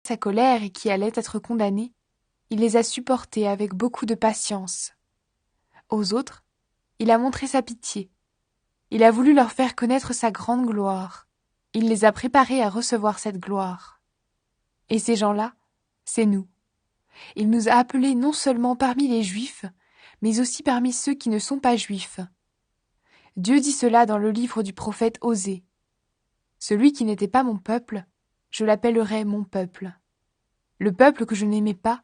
sa colère et qui allaient être condamnés, il les a supportés avec beaucoup de patience. Aux autres, il a montré sa pitié. Il a voulu leur faire connaître sa grande gloire. Il les a préparés à recevoir cette gloire. Et ces gens-là, c'est nous. Il nous a appelés non seulement parmi les Juifs, mais aussi parmi ceux qui ne sont pas Juifs. Dieu dit cela dans le livre du prophète Osée. Celui qui n'était pas mon peuple, je l'appellerai mon peuple. Le peuple que je n'aimais pas,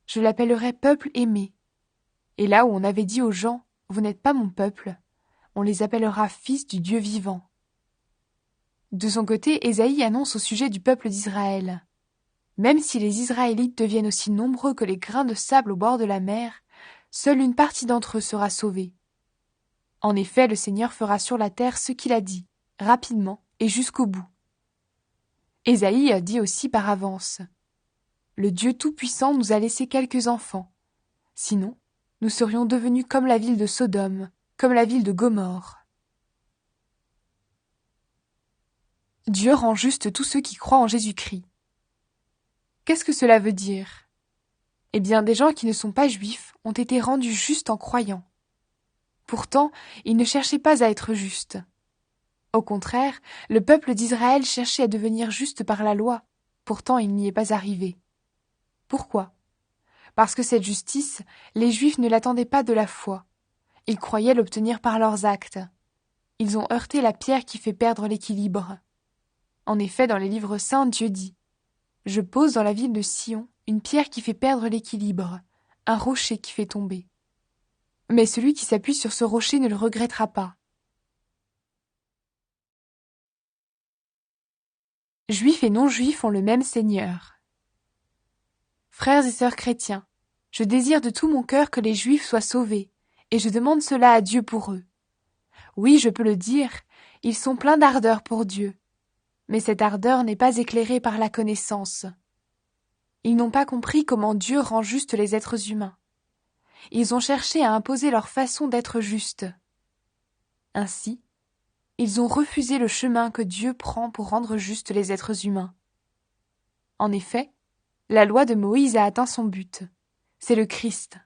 je l'appellerai peuple aimé. Et là où on avait dit aux gens, vous n'êtes pas mon peuple, on les appellera fils du Dieu vivant. De son côté, Ésaïe annonce au sujet du peuple d'Israël. Même si les Israélites deviennent aussi nombreux que les grains de sable au bord de la mer, seule une partie d'entre eux sera sauvée. En effet, le Seigneur fera sur la terre ce qu'il a dit, rapidement et jusqu'au bout. Ésaïe a dit aussi par avance. Le Dieu Tout-Puissant nous a laissé quelques enfants. Sinon, nous serions devenus comme la ville de Sodome, comme la ville de Gomorrhe. Dieu rend juste tous ceux qui croient en Jésus-Christ. Qu'est-ce que cela veut dire? Eh bien, des gens qui ne sont pas juifs ont été rendus justes en croyant. Pourtant, ils ne cherchaient pas à être justes. Au contraire, le peuple d'Israël cherchait à devenir juste par la loi. Pourtant, il n'y est pas arrivé. Pourquoi? Parce que cette justice, les Juifs ne l'attendaient pas de la foi. Ils croyaient l'obtenir par leurs actes. Ils ont heurté la pierre qui fait perdre l'équilibre. En effet, dans les livres saints, Dieu dit « Je pose dans la ville de Sion une pierre qui fait perdre l'équilibre, un rocher qui fait tomber. Mais celui qui s'appuie sur ce rocher ne le regrettera pas. » Juifs et non-juifs ont le même Seigneur. Frères et sœurs chrétiens, je désire de tout mon cœur que les Juifs soient sauvés, et je demande cela à Dieu pour eux. Oui, je peux le dire, ils sont pleins d'ardeur pour Dieu. Mais cette ardeur n'est pas éclairée par la connaissance. Ils n'ont pas compris comment Dieu rend juste les êtres humains. Ils ont cherché à imposer leur façon d'être justes. Ainsi, ils ont refusé le chemin que Dieu prend pour rendre justes les êtres humains. En effet, la loi de Moïse a atteint son but. C'est le Christ.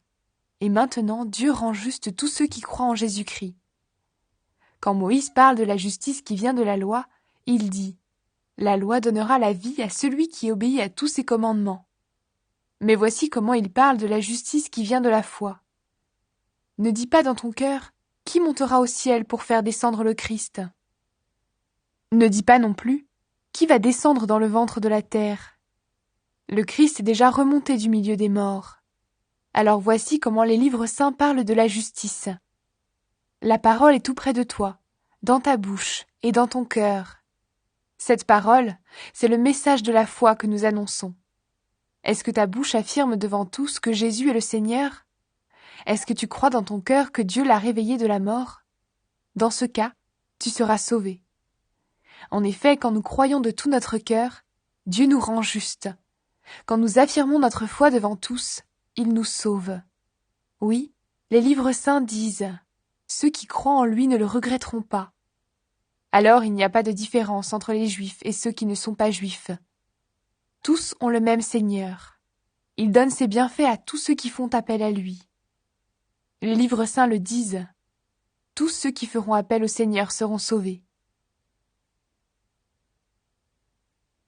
Et maintenant, Dieu rend juste tous ceux qui croient en Jésus-Christ. Quand Moïse parle de la justice qui vient de la loi, il dit « La loi donnera la vie à celui qui obéit à tous ses commandements. » Mais voici comment il parle de la justice qui vient de la foi. Ne dis pas dans ton cœur « Qui montera au ciel pour faire descendre le Christ ?» Ne dis pas non plus « Qui va descendre dans le ventre de la terre ?» Le Christ est déjà remonté du milieu des morts. Alors voici comment les livres saints parlent de la justice. La parole est tout près de toi, dans ta bouche et dans ton cœur. Cette parole, c'est le message de la foi que nous annonçons. Est-ce que ta bouche affirme devant tous que Jésus est le Seigneur? Est-ce que tu crois dans ton cœur que Dieu l'a réveillé de la mort? Dans ce cas, tu seras sauvé. En effet, quand nous croyons de tout notre cœur, Dieu nous rend justes. Quand nous affirmons notre foi devant tous, il nous sauve. Oui, les livres saints disent « Ceux qui croient en lui ne le regretteront pas ». Alors il n'y a pas de différence entre les Juifs et ceux qui ne sont pas Juifs. Tous ont le même Seigneur. Il donne ses bienfaits à tous ceux qui font appel à lui. Les livres saints le disent. Tous ceux qui feront appel au Seigneur seront sauvés.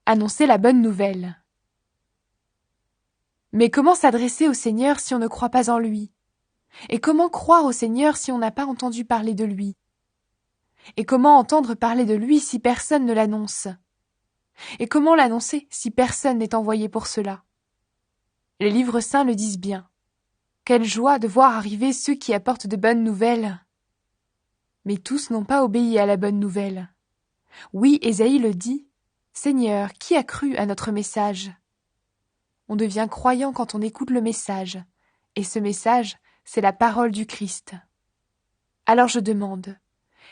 Annoncer la bonne nouvelle. Mais comment s'adresser au Seigneur si on ne croit pas en lui? Et comment croire au Seigneur si on n'a pas entendu parler de lui? Et comment entendre parler de lui si personne ne l'annonce? Et comment l'annoncer si personne n'est envoyé pour cela? Les livres saints le disent bien. Quelle joie de voir arriver ceux qui apportent de bonnes nouvelles! Mais tous n'ont pas obéi à la bonne nouvelle. Oui, Ésaïe le dit. Seigneur, qui a cru à notre message? On devient croyant quand on écoute le message. Et ce message, c'est la parole du Christ. Alors je demande,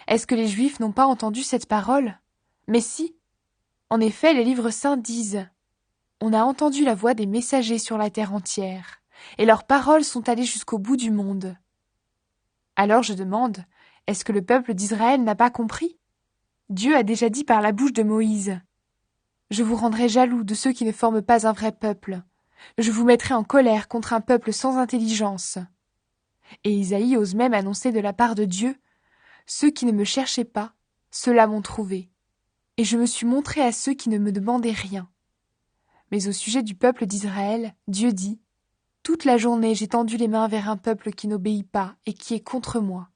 est-ce que les Juifs n'ont pas entendu cette parole? Mais si. En effet, les livres saints disent « On a entendu la voix des messagers sur la terre entière, et leurs paroles sont allées jusqu'au bout du monde. » Alors je demande, est-ce que le peuple d'Israël n'a pas compris? Dieu a déjà dit par la bouche de Moïse Je vous rendrai jaloux de ceux qui ne forment pas un vrai peuple. Je vous mettrai en colère contre un peuple sans intelligence. Et Isaïe ose même annoncer de la part de Dieu « Ceux qui ne me cherchaient pas, ceux-là m'ont trouvé. Et je me suis montré à ceux qui ne me demandaient rien. » Mais au sujet du peuple d'Israël, Dieu dit « Toute la journée j'ai tendu les mains vers un peuple qui n'obéit pas et qui est contre moi. »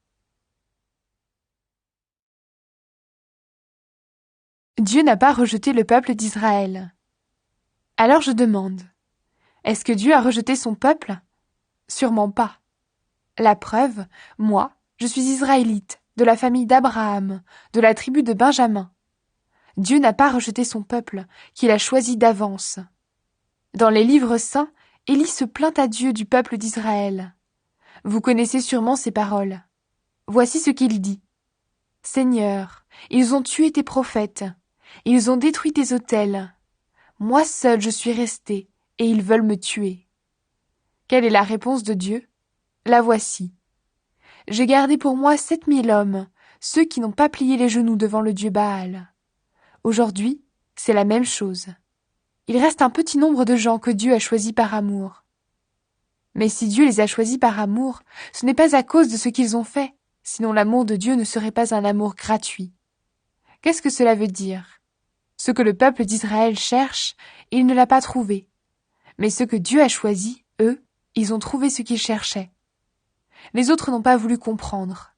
Dieu n'a pas rejeté le peuple d'Israël. Alors je demande, est-ce que Dieu a rejeté son peuple? Sûrement pas. La preuve, moi, je suis israélite, de la famille d'Abraham, de la tribu de Benjamin. Dieu n'a pas rejeté son peuple, qu'il a choisi d'avance. Dans les livres saints, Élie se plaint à Dieu du peuple d'Israël. Vous connaissez sûrement ces paroles. Voici ce qu'il dit. « Seigneur, ils ont tué tes prophètes, ils ont détruit tes autels. Moi seul je suis resté, et ils veulent me tuer. » Quelle est la réponse de Dieu? La voici. « J'ai gardé pour moi 7000 hommes, ceux qui n'ont pas plié les genoux devant le dieu Baal. » Aujourd'hui, c'est la même chose. Il reste un petit nombre de gens que Dieu a choisis par amour. Mais si Dieu les a choisis par amour, ce n'est pas à cause de ce qu'ils ont fait, sinon l'amour de Dieu ne serait pas un amour gratuit. Qu'est-ce que cela veut dire? Ce que le peuple d'Israël cherche, il ne l'a pas trouvé. Mais ce que Dieu a choisi, eux, ils ont trouvé ce qu'ils cherchaient. Les autres n'ont pas voulu comprendre.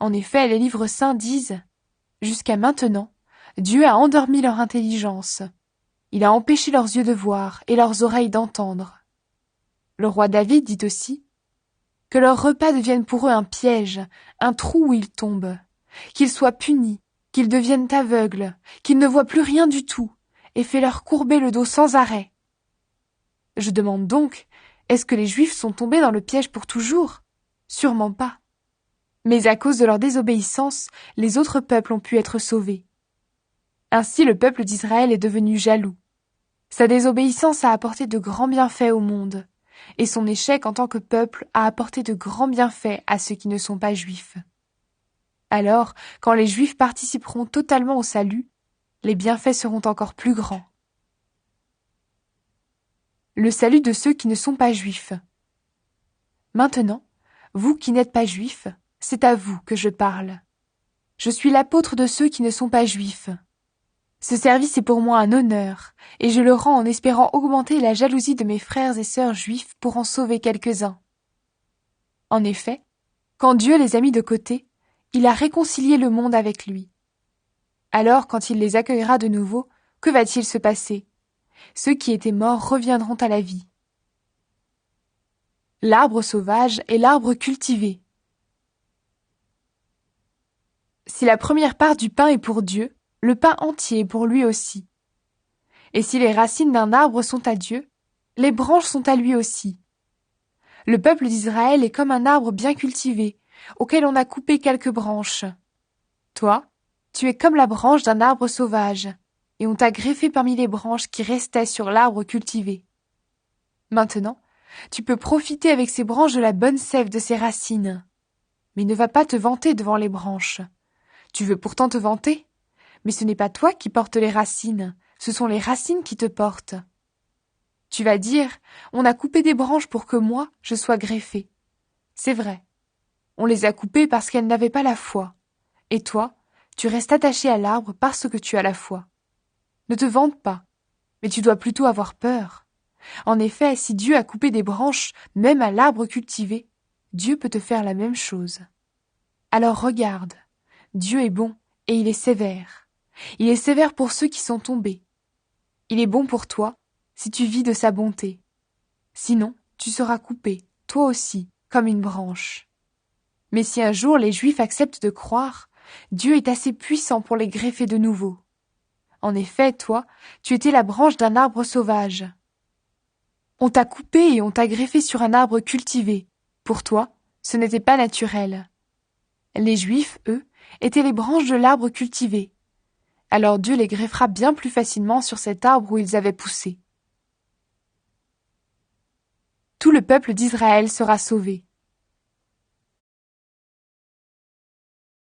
En effet, les livres saints disent « Jusqu'à maintenant, Dieu a endormi leur intelligence. Il a empêché leurs yeux de voir et leurs oreilles d'entendre. » Le roi David dit aussi « Que leur repas devienne pour eux un piège, un trou où ils tombent, qu'ils soient punis, qu'ils deviennent aveugles, qu'ils ne voient plus rien du tout, et fais-leur courber le dos sans arrêt. » Je demande donc, est-ce que les Juifs sont tombés dans le piège pour toujours? Sûrement pas. Mais à cause de leur désobéissance, les autres peuples ont pu être sauvés. Ainsi le peuple d'Israël est devenu jaloux. Sa désobéissance a apporté de grands bienfaits au monde, et son échec en tant que peuple a apporté de grands bienfaits à ceux qui ne sont pas juifs. Alors, quand les Juifs participeront totalement au salut, les bienfaits seront encore plus grands. Le salut de ceux qui ne sont pas juifs. Maintenant, vous qui n'êtes pas juifs, c'est à vous que je parle. Je suis l'apôtre de ceux qui ne sont pas juifs. Ce service est pour moi un honneur, et je le rends en espérant augmenter la jalousie de mes frères et sœurs juifs pour en sauver quelques-uns. En effet, quand Dieu les a mis de côté, il a réconcilié le monde avec lui. Alors, quand il les accueillera de nouveau, que va-t-il se passer? Ceux qui étaient morts reviendront à la vie. L'arbre sauvage et l'arbre cultivé. Si la première part du pain est pour Dieu, le pain entier est pour lui aussi. Et si les racines d'un arbre sont à Dieu, les branches sont à lui aussi. Le peuple d'Israël est comme un arbre bien cultivé, auquel on a coupé quelques branches. Toi, tu es comme la branche d'un arbre sauvage, et on t'a greffé parmi les branches qui restaient sur l'arbre cultivé. Maintenant, tu peux profiter avec ces branches de la bonne sève de ses racines. Mais ne va pas te vanter devant les branches. Tu veux pourtant te vanter, mais ce n'est pas toi qui portes les racines, ce sont les racines qui te portent. Tu vas dire, on a coupé des branches pour que moi, je sois greffé. C'est vrai. On les a coupées parce qu'elles n'avaient pas la foi. Et toi, tu restes attaché à l'arbre parce que tu as la foi. Ne te vante pas, mais tu dois plutôt avoir peur. En effet, si Dieu a coupé des branches, même à l'arbre cultivé, Dieu peut te faire la même chose. Alors regarde, Dieu est bon et il est sévère. Il est sévère pour ceux qui sont tombés. Il est bon pour toi si tu vis de sa bonté. Sinon, tu seras coupé, toi aussi, comme une branche. Mais si un jour les Juifs acceptent de croire, Dieu est assez puissant pour les greffer de nouveau. En effet, toi, tu étais la branche d'un arbre sauvage. On t'a coupé et on t'a greffé sur un arbre cultivé. Pour toi, ce n'était pas naturel. Les Juifs, eux, étaient les branches de l'arbre cultivé. Alors Dieu les greffera bien plus facilement sur cet arbre où ils avaient poussé. Tout le peuple d'Israël sera sauvé.